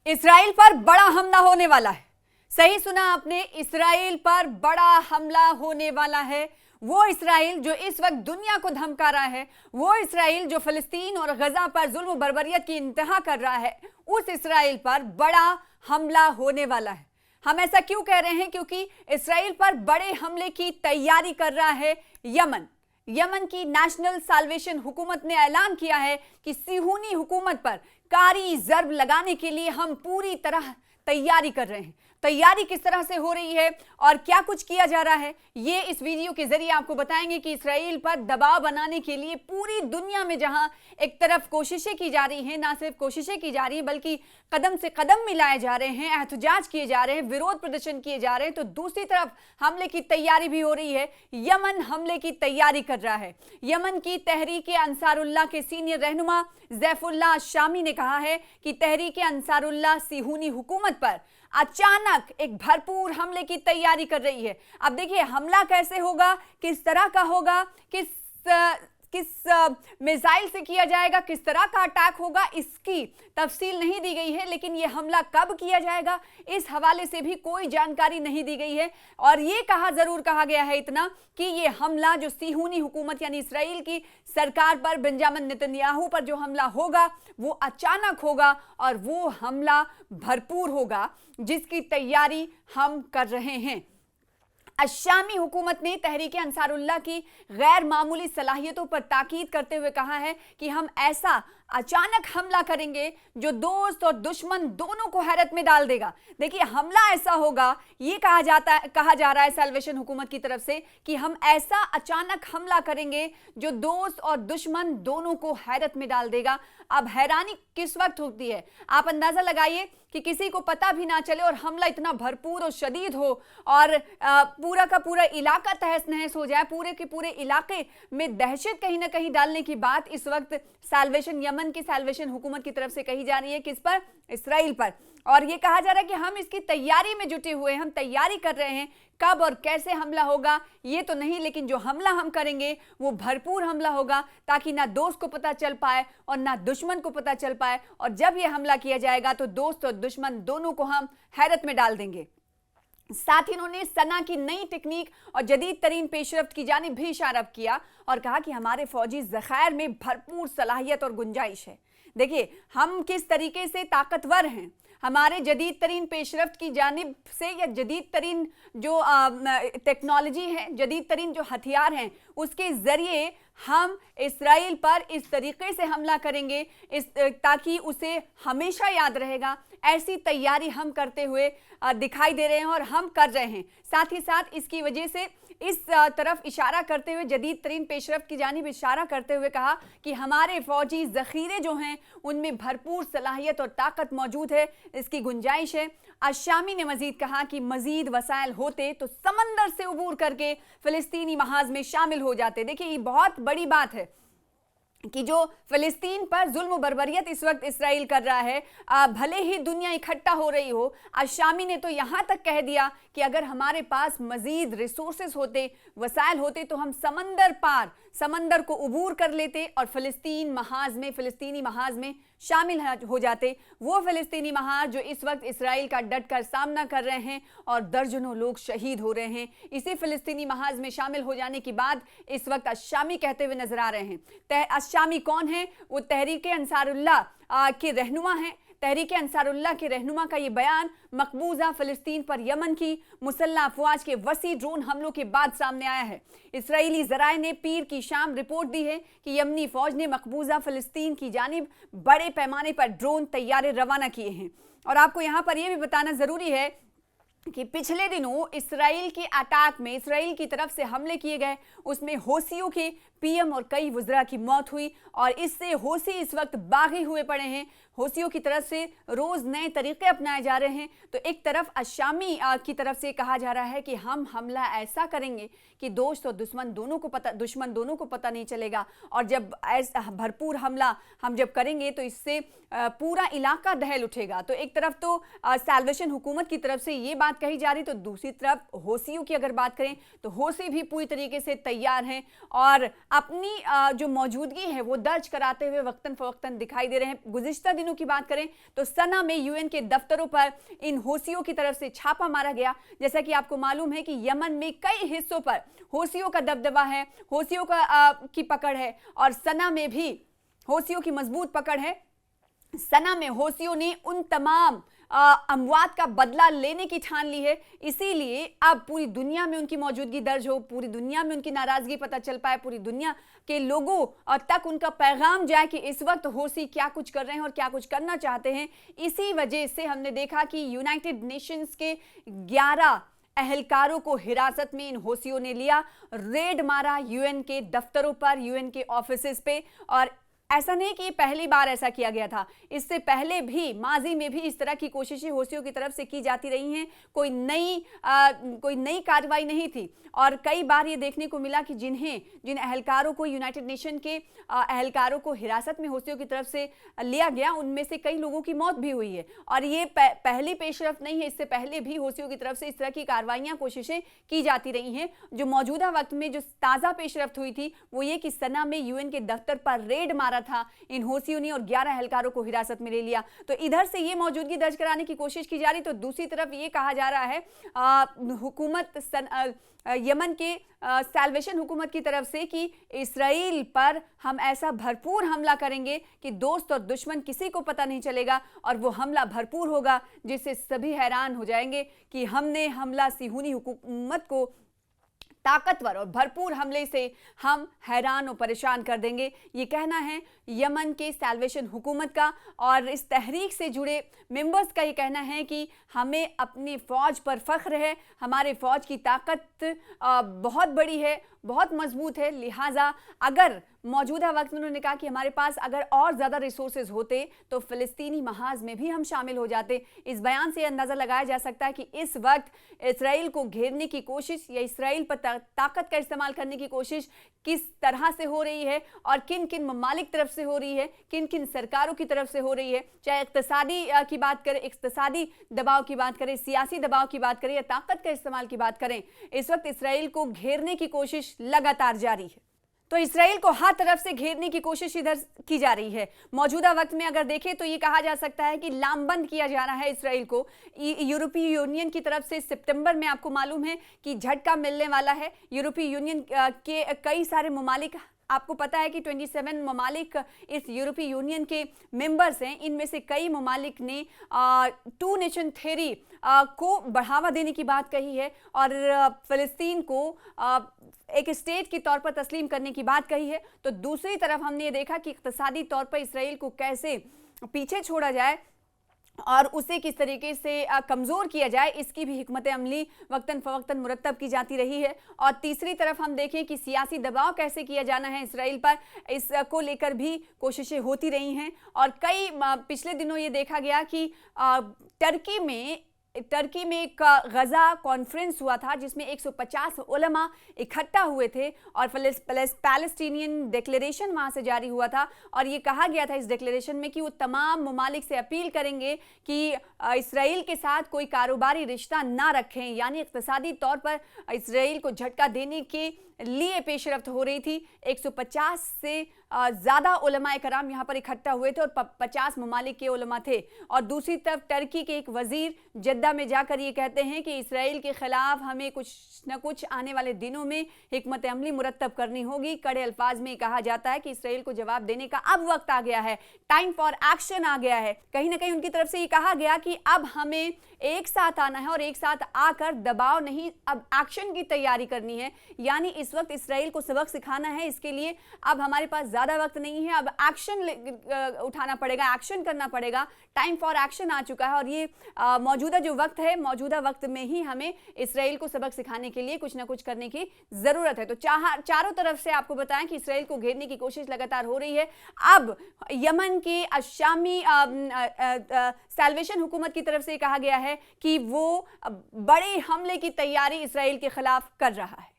Israel पर बड़ा हमला होने वाला है। सही सुना आपने, इस्राइल पर बड़ा हमला होने वाला है। वो इस्राइल जो इस वक्त दुनिया को धमका रहा है, वो इस्राइल जो फिलिस्तीन और गजा पर जुल्म बर्बरियत की इंतहा कर रहा है, उस इस्राइल पर बड़ा हमला होने वाला है। हम ऐसा क्यों कह रहे हैं? क्योंकि इस्राइल पर बड़े हमले की तैयारी कर रहा है यमन। यमन की नेशनल साल्वेशन हुकूमत ने ऐलान किया है कि सिहूनी हुकूमत पर कारी जर्ब लगाने के लिए हम पूरी तरह तैयारी कर रहे हैं। तैयारी किस तरह से हो रही है और क्या कुछ किया जा रहा है, ये इस वीडियो के जरिए आपको बताएंगे कि इस्राइल पर दबाव बनाने के लिए पूरी दुनिया में जहां एक तरफ कोशिशें की जा रही हैं, ना सिर्फ कोशिशें की जा रही हैं बल्कि कदम से कदम मिलाए जा रहे हैं, एहतजाज किए जा रहे हैं, विरोध प्रदर्शन किए जा रहे हैं, तो दूसरी तरफ हमले की तैयारी भी हो रही है। यमन हमले की तैयारी कर रहा है। यमन की तहरीक अंसारुल्लाह के सीनियर रहनुमा ज़ैफुल्लाह शामी ने कहा है कि तहरीक अंसारुल्लाह सिहूनी हुकूमत पर अचानक एक भरपूर हमले की तैयारी कर रही है। अब देखिए हमला कैसे होगा, किस तरह का होगा, किस मिसाइल से किया जाएगा, किस तरह का अटैक होगा, इसकी तफसील नहीं दी गई है। लेकिन यह हमला कब किया जाएगा, इस हवाले से भी कोई जानकारी नहीं दी गई है। और यह जरूर कहा गया है इतना कि यह हमला जो सिहूनी हुकूमत यानी इस्राइल की सरकार पर, बेंजामिन नेतन्याहू पर जो हमला होगा वो अचानक होगा और वो हमला भरपूर होगा, जिसकी तैयारी हम कर रहे हैं। अशामी हुकूमत ने तहरीक अंसारुल्लाह की गैर मामूली सलाहियतों पर ताकीद करते हुए कहा है कि हम ऐसा अचानक हमला करेंगे जो दोस्त और दुश्मन दोनों को हैरत में डाल देगा। देखिए हमला ऐसा होगा, ये कहा जा रहा है साल्वेशन हुकूमत की तरफ से कि हम ऐसा अचानक हमला करेंगे जो दोस्त और दुश्मन दोनों को हैरत में डाल देगा। अब हैरानी किस वक्त होती है, आप अंदाजा लगाइए कि किसी को पता भी ना चले और हमला इतना भरपूर और शदीद हो और पूरा का पूरा इलाका तहस नहस हो जाए, पूरे के पूरे इलाके में दहशत कहीं ना कहीं डालने की बात इस वक्त यमन की साल्वेशन हुकूमत की तरफ से कही जा रही है। किस पर? इस्राइल पर। और यह कहा जा रहा है कि हम इसकी तैयारी में जुटे हुए हैं, हम तैयारी कर रहे हैं। कब और कैसे हमला होगा ये तो नहीं, लेकिन जो हमला हम करेंगे वो भरपूर हमला होगा ताकि ना दोस्त को पता चल पाए और ना दुश्मन को पता चल पाए। और जब ये हमला किया जाएगा तो दोस्त और दुश्मन दोनों को हम हैरत में डाल देंगे। साथ ही उन्होंने सना की नई टेक्निक और जदीद तरीन पेशरफ्त की जानिब भी इशारा किया और कहा कि हमारे फौजी ज़खायर में भरपूर सलाहियत और गुंजाइश है। देखिए हम किस तरीके से ताकतवर हैं, हमारे जदीद तरीन पेशरफ्त की जानिब से या जदीद तरीन जो टेक्नोलॉजी है, जदीद तरीन जो हथियार हैं, उसके ज़रिए हम इस्राइल पर इस तरीके से हमला करेंगे ताकि उसे हमेशा याद रहेगा। ऐसी तैयारी हम करते हुए दिखाई दे रहे हैं और हम कर रहे हैं। साथ ही साथ इसकी वजह से इस तरफ इशारा करते हुए, जदीद तरीन पेशरफ्त की जानिब इशारा करते हुए कहा कि हमारे फौजी ज़ख़ीरे जो हैं उनमें भरपूर सलाहियत और ताकत मौजूद है, इसकी गुंजाइश है। अशामी ने मजीद कहा कि मजीद वसाइल होते तो समंदर से उबूर करके फ़िलिस्तीनी महाज में शामिल हो जाते। देखिए ये बहुत बड़ी बात है कि जो फ़िलिस्तीन पर जुल्म बर्बरियत इस वक्त इस्राइल कर रहा है, भले ही दुनिया इकट्ठा हो रही हो, अशामी ने तो यहाँ तक कह दिया कि अगर हमारे पास मज़ीद रिसोर्सेज होते, वसाइल होते तो हम समंदर पार, समंदर को उबूर कर लेते और फ़िलिस्तीनी महाज में शामिल हो जाते। वो फ़िलिस्तीनी महाज जो इस वक्त इस्राइल का डट कर सामना कर रहे हैं और दर्जनों लोग शहीद हो रहे हैं, इसी फ़िलिस्तीनी महाज में शामिल हो जाने की बात इस वक्त अशामी कहते हुए नजर आ रहे हैं। अशामी कौन है? वो तहरीक अंसारुल्लाह के रहनुमा हैं। तहरीक अंसारुल्लाह के रहनुमा का ये बयान मकबूजा फ़िलिस्तीन पर यमन की मुसल्लह अफवाज के वसी ड्रोन हमलों के बाद सामने आया है। इसराइली ज़राए ने पीर की शाम रिपोर्ट दी है कि यमनी फ़ौज ने मकबूजा फ़िलिस्तीन की जानिब बड़े पैमाने पर ड्रोन तैयारे रवाना किए हैं। और आपको यहाँ पर यह भी बताना ज़रूरी है कि पिछले दिनों इसराइल के अटैक में, इसराइल की तरफ से हमले किए गए, उसमें होसियों के पीएम और कई वज़रा की मौत हुई और इससे होसी इस वक्त बागी हुए पड़े हैं। होसियों की तरफ से रोज़ नए तरीक़े अपनाए जा रहे हैं। तो एक तरफ अशामी की तरफ से कहा जा रहा है कि हम हमला ऐसा करेंगे कि दोस्त और दुश्मन दोनों को पता नहीं चलेगा। और जब ऐसा भरपूर हमला हम जब करेंगे तो इससे पूरा इलाका दहल उठेगा। तो एक तरफ तो साल्वेशन हुकूमत की तरफ से ये बात कही जा रही, तो दूसरी तरफ होसियों की अगर बात करें तो होसी भी पूरी तरीके से तैयार हैं और अपनी जो मौजूदगी है वो दर्ज कराते हुए वक्तन फ़वक्तन दिखाई दे रहे हैं। गुज़िश्ता दिनों की बात करें तो सना में यूएन के दफ्तरों पर इन हौसियों की तरफ से छापा मारा गया। जैसा कि आपको मालूम है कि यमन में कई हिस्सों पर हौसियों का दबदबा है, हौसियों की पकड़ है और सना में भी हौसियों की मजबूत पकड़ है। सना में हौसियों ने उन तमाम अमवात का बदला लेने की ठान ली है, इसीलिए अब पूरी दुनिया में उनकी मौजूदगी दर्ज हो, पूरी दुनिया में उनकी नाराजगी पता चल पाए, पूरी दुनिया के लोगों तक उनका पैगाम जाए कि इस वक्त हौसी क्या कुछ कर रहे हैं और क्या कुछ करना चाहते हैं। इसी वजह से हमने देखा कि यूनाइटेड नेशंस के 11 अहलकारों को हिरासत में इन हौसियों ने लिया, रेड मारा यूएन के दफ्तरों पर, यूएन के ऑफिसेस पे। और ऐसा नहीं कि पहली बार ऐसा किया गया था, इससे पहले भी माजी में भी इस तरह की कोशिशें हौसियों की तरफ से की जाती रही हैं। कोई नई कार्रवाई नहीं थी और कई बार ये देखने को मिला कि जिन अहलकारों को, यूनाइटेड नेशन के अहलकारों को हिरासत में हौसियों की तरफ से लिया गया, उनमें से कई लोगों की मौत भी हुई है। और ये पहली पेशरफ नहीं है, इससे पहले भी हौसियों की तरफ से इस तरह की कार्रवाइयां, कोशिशें की जाती रही हैं। जो मौजूदा वक्त में जो ताज़ा पेशरफ हुई थी वो ये कि सना में यूएन के दफ्तर पर रेड मारा था इन हौसियों ने और 11 अहलकारों को हिरासत में ले लिया। तो इधर से ये मौजूदगी दर्ज कराने की कोशिश की जा रही, तो दूसरी तरफ ये कहा जा रहा है हुकूमत यमन के सैल्वेशन हुकूमत की तरफ से कि इस्राएल पर हम ऐसा भरपूर हमला करेंगे कि दोस्त और दुश्मन किसी को पता नहीं चलेगा और वो हमला भरपूर होगा जिससे सभी हैरान हो जाएंगे कि हमने हमला सिहूनी हुकूमत को ताकतवर और भरपूर हमले से हम हैरान और परेशान कर देंगे। ये कहना है यमन के सैल्वेशन हुकूमत का और इस तहरीक से जुड़े मेंबर्स का ये कहना है कि हमें अपनी फ़ौज पर फ़ख्र है, हमारे फ़ौज की ताकत बहुत बड़ी है, बहुत मजबूत है। लिहाजा अगर मौजूदा वक्त में उन्होंने कहा कि हमारे पास अगर और ज़्यादा रिसोर्सेज होते तो फ़िलिस्तीनी महाज में भी हम शामिल हो जाते। इस बयान से अंदाज़ा लगाया जा सकता है कि इस वक्त इसराइल को घेरने की कोशिश या इसराइल पर ताकत का इस्तेमाल करने की कोशिश किस तरह से हो रही है और किन किन ममालिक तरफ से हो रही है, किन किन सरकारों की तरफ से हो रही है। चाहे इक्तिसादी की बात करें, इक्तिसादी दबाव की बात करें, सियासी दबाव की बात करें या ताकत के इस्तेमाल की बात करें, इस वक्त इसराइल को घेरने की कोशिश लगातार जारी है। तो इसराइल को हर तरफ से घेरने की कोशिश इधर की जा रही है। मौजूदा वक्त में अगर देखें तो ये कहा जा सकता है कि लामबंद किया जा रहा है इसराइल को यूरोपीय यूनियन की तरफ से। सितंबर में आपको मालूम है कि झटका मिलने वाला है। यूरोपीय यूनियन के कई सारे ममालिक, आपको पता है कि 27 ममालिक इस यूरोपीय यूनियन के मेंबर्स हैं। इनमें से कई ममालिक ने 2 नेशन थ्योरी को बढ़ावा देने की बात कही है और फ़लस्तीन को एक स्टेट के तौर पर तस्लीम करने की बात कही है। तो दूसरी तरफ हमने ये देखा कि इक़्तिसादी तौर पर इसराइल को कैसे पीछे छोड़ा जाए और उसे किस तरीके से कमज़ोर किया जाए, इसकी भी हिकमत अमली वक्तन फ़वक्तन मुरत्तब की जाती रही है। और तीसरी तरफ हम देखें कि सियासी दबाव कैसे किया जाना है इसराइल पर, इसको लेकर भी कोशिशें होती रही हैं। और कई पिछले दिनों ये देखा गया कि टर्की में एक गज़ा कॉन्फ्रेंस हुआ था जिसमें 150 उलमा इकट्ठा हुए थे और पैलेस्टीनियन डिक्लेरेशन वहाँ से जारी हुआ था। और ये कहा गया था इस डिक्लेरेशन में कि वो तमाम ममालिक से अपील करेंगे कि इसराइल के साथ कोई कारोबारी रिश्ता ना रखें, यानी इक़्तिसादी तौर पर इसराइल को झटका देने के लिए पेशरफ्त हो रही थी। 150 से ज़्यादा उलमाए कराम यहाँ पर इकट्ठा हुए थे और 50 ममालिक के उलमा थे। और दूसरी तरफ टर्की के एक वजीर जद्दा में जाकर ये कहते हैं कि इसराइल के खिलाफ हमें कुछ न कुछ आने वाले दिनों में हिकमत अमली मुरत्तब करनी होगी। कड़े अल्फाज में कहा जाता है कि इसराइल को जवाब देने का अब वक्त आ गया है, टाइम फॉर एक्शन आ गया है। कहीं ना कहीं उनकी तरफ से ये कहा गया कि अब हमें एक साथ आना है और एक साथ आकर दबाव नहीं, अब एक्शन की तैयारी करनी है। यानी इस वक्त इसराइल को सबक सिखाना है, इसके लिए अब हमारे पास ज़्यादा वक्त नहीं है, अब एक्शन उठाना पड़ेगा, एक्शन करना पड़ेगा। टाइम फॉर एक्शन आ चुका है और ये मौजूदा जो वक्त है, मौजूदा वक्त में ही हमें इसराइल को सबक सिखाने के लिए कुछ ना कुछ करने की ज़रूरत है। तो चारों तरफ से आपको बताएं कि इसराइल को घेरने की कोशिश लगातार हो रही है। अब यमन के अशामी सैल्वेशन हुकूमत की तरफ से कहा गया है कि वो बड़े हमले की तैयारी इसराइल के खिलाफ कर रहा है।